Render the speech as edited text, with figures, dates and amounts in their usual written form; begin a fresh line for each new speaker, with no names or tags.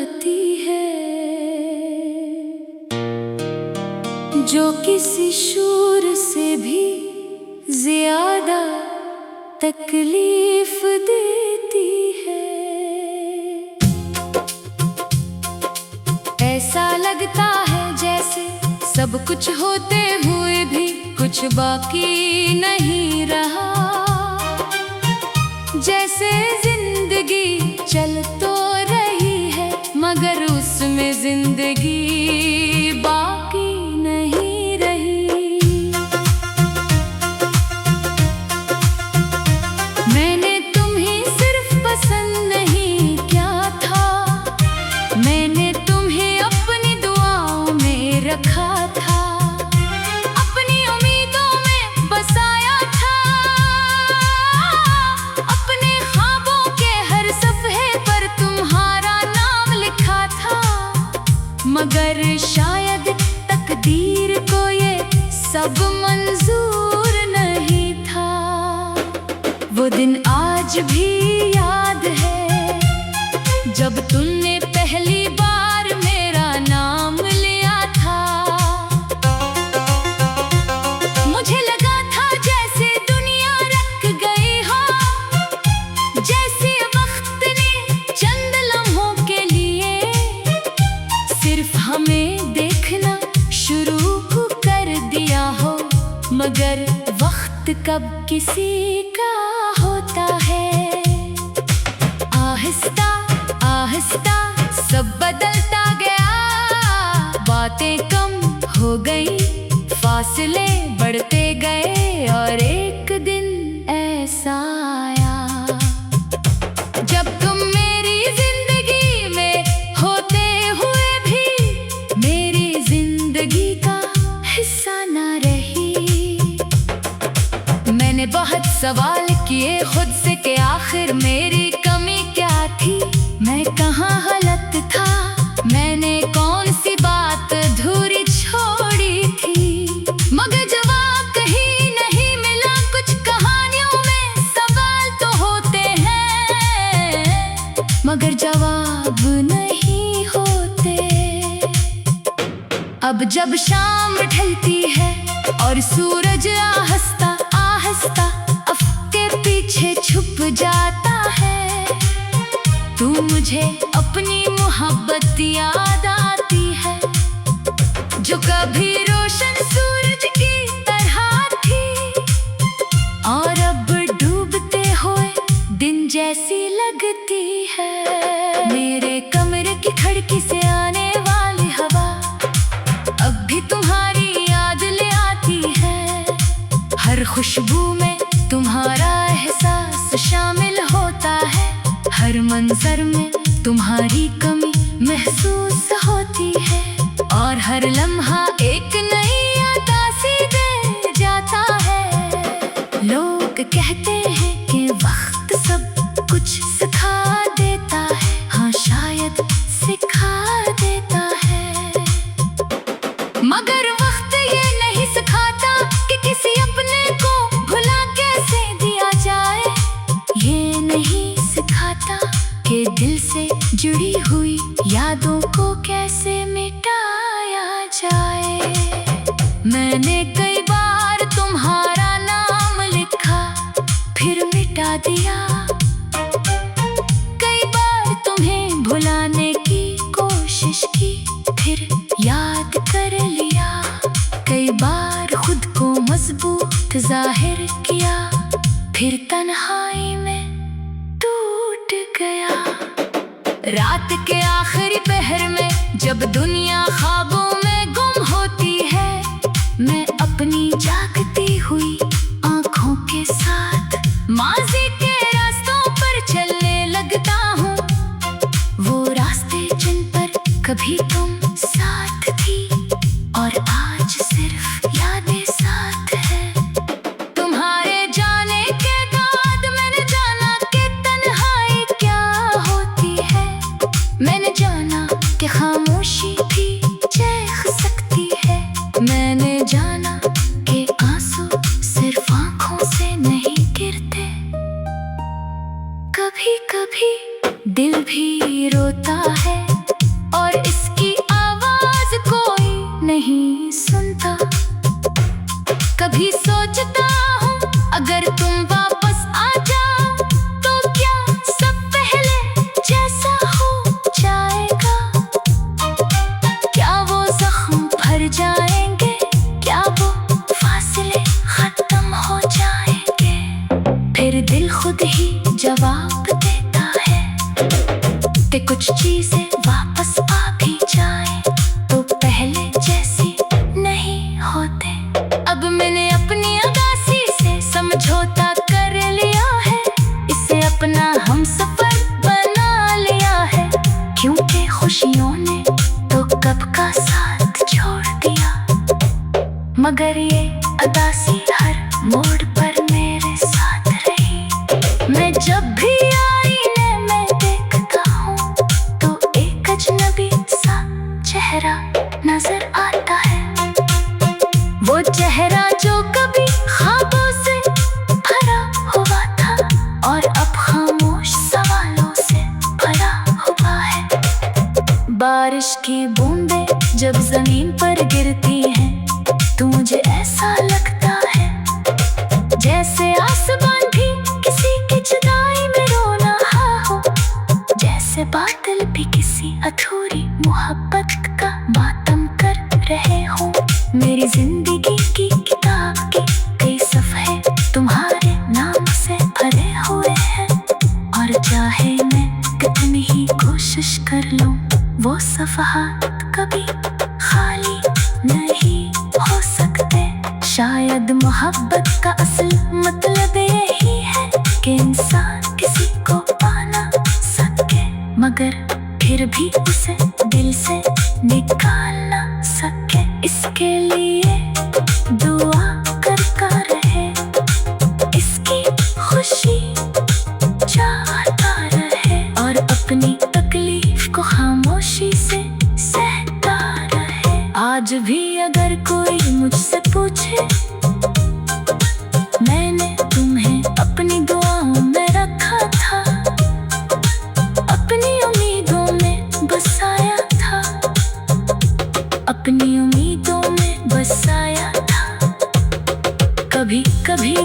आती है जो किसी शूर से भी ज्यादा तकलीफ देती है। ऐसा लगता है जैसे सब कुछ होते हुए भी कुछ बाकी नहीं रहा, जैसे जिंदगी चल तो रही है मगर उसमें जिंदगी बाकी नहीं रही। मैंने तुम्हें सिर्फ पसंद नहीं किया था, मैंने तुम्हें अपनी दुआओं में रखा था, अपनी उम्मीदों में बसाया था, अपने ख्वाबों के हर सफ़े पर तुम्हारा नाम लिखा था। मगर शायद तकदीर को ये सब मंजूर नहीं था। वो दिन आज भी याद है जब तुमने पहली बार मेरा नाम लिया था। मुझे लगा था जैसे दुनिया रख गई हो, जैसे वक्त ने चंद लम्हों के लिए सिर्फ हमें देखना शुरू कर दिया हो। मगर वक्त कब किसी का होता है, आहिस्ता आहिस्ता सब बदलता गया। बातें कम हो गई, फासले बढ़ते गए और एक दिन ऐसा आया जब तुम मेरी जिंदगी में होते हुए भी मेरी जिंदगी का हिस्सा ना रही। मैंने बहुत सवाल किए खुद से कि आखिर मेरी कमी क्या थी, मैं कहाँ गलत था, मैंने कौन सी बात अधूरी छोड़ी थी। मगर जवाब कहीं नहीं मिला, कुछ कहानियों में सवाल तो होते हैं मगर जवाब नहीं होते। अब जब शाम ढलती है और सूरज आहिस्ता आहिस्ता अफ़क़ के पीछे छुप जाता है, तू मुझे अपनी मोहब्बत याद आती है जो कभी रोशन सूरज की तरह थी और अब डूबते हुए दिन जैसी लगती है। मेरे कमरे की खिड़की से आने वाली हवा अब भी तुम्हारी याद ले आती है। हर खुशबू में तुम्हारा एहसास शामिल होता है, हर मंजर में तुम्हारी कमी महसूस होती है और हर लम्हा एक नई उदासी दे जाता है। लोग कहते हैं कि वक्त सब कुछ सिखा देता है, हाँ शायद सिखा देता है, मगर वक्त ये नहीं सिखाता कि किसी अपने को भुला कैसे दिया जाए। ये नहीं सिखाता कि दिल से जुड़ी हुई यादों को कैसे मिटाया जाए। मैंने कई बार तुम्हारा नाम लिखा फिर मिटा दिया, कई बार तुम्हें भुलाने की कोशिश की फिर याद कर लिया, कई बार खुद को मजबूत जाहिर किया फिर तन्हाई में टूट गया। रात के आखिरी पहर में जब दुनिया ख्वाबों में गुम होती है, मैं अपनी जागती हुई आंखों के साथ माज़ी के रास्तों पर चलने लगता हूँ, वो रास्ते जिन पर कभी तुम साथ थी और आज सिर्फ यादें साथ है। तुम्हारे जाने के बाद मैंने जाना कि तन्हाई क्या होती है, मैंने जाना कि खामोशी भी चैख सकती है, मैंने जाना कि आंसू सिर्फ आंखों से नहीं गिरते, कभी कभी दिल भी रोता है। और इसकी आवाज कोई नहीं सुनता। कभी सोचता हूँ अगर तुम वापस आ जाओ तो क्या सब पहले जैसा हो जाएगा। क्या वो जख्म भर जाएंगे, क्या वो फासले खत्म हो जाएंगे। फिर दिल खुद ही जवाब देता है कि कुछ चीजें वापस आ भी जाए तो पहले जैसी नहीं होते। अब मैंने अपनी उदासी से समझौता कर लिया है, इसे अपना हमसफर बना लिया है। क्योंकि खुशियों ने तो कब का साथ छोड़ दिया, मगर ये उदासी हर मोड़ पर मेरे साथ रही। मैं जब भी आईने में देखता हूँ तो एक अजनबी सा चेहरा नजर आता है। वो चेहरा जो कभी ख्वाबों से भरा हुआ था और अब खामोश सवालों से भरा हुआ है। बारिश की बूंदें जब जमीन पर गिरती हैं तो मुझे ऐसा लगता है जैसे आसमान भी किसी की जुदाई में रो रहा हो, जैसे बादल भी किसी अधूरी मोहब्बत का मातम कर रहे हो। मेरी जिंदगी की किताब के कई सफ़े तुम्हारे नाम से भरे हुए हैं, और चाहे मैं कितनी ही कोशिश कर लूं वो सफ़हात कभी खाली नहीं हो सकते। शायद मोहब्बत का असल मतलब यही है कि इंसान किसी को पाना सके मगर फिर भी उसे दिल से निकाल ना सके। इसके लिए दुआ करता रहे, इसकी खुशी चाहता रहे और अपनी तकलीफ को खामोशी से सहता रहे। आज भी अगर कोई मुझसे पूछे, मैंने तुम्हें अपनी दुआओं में रखा था, अपनी उम्मीदों में बसाया था, अपनी उम्मीदों में बसाया था। कभी कभी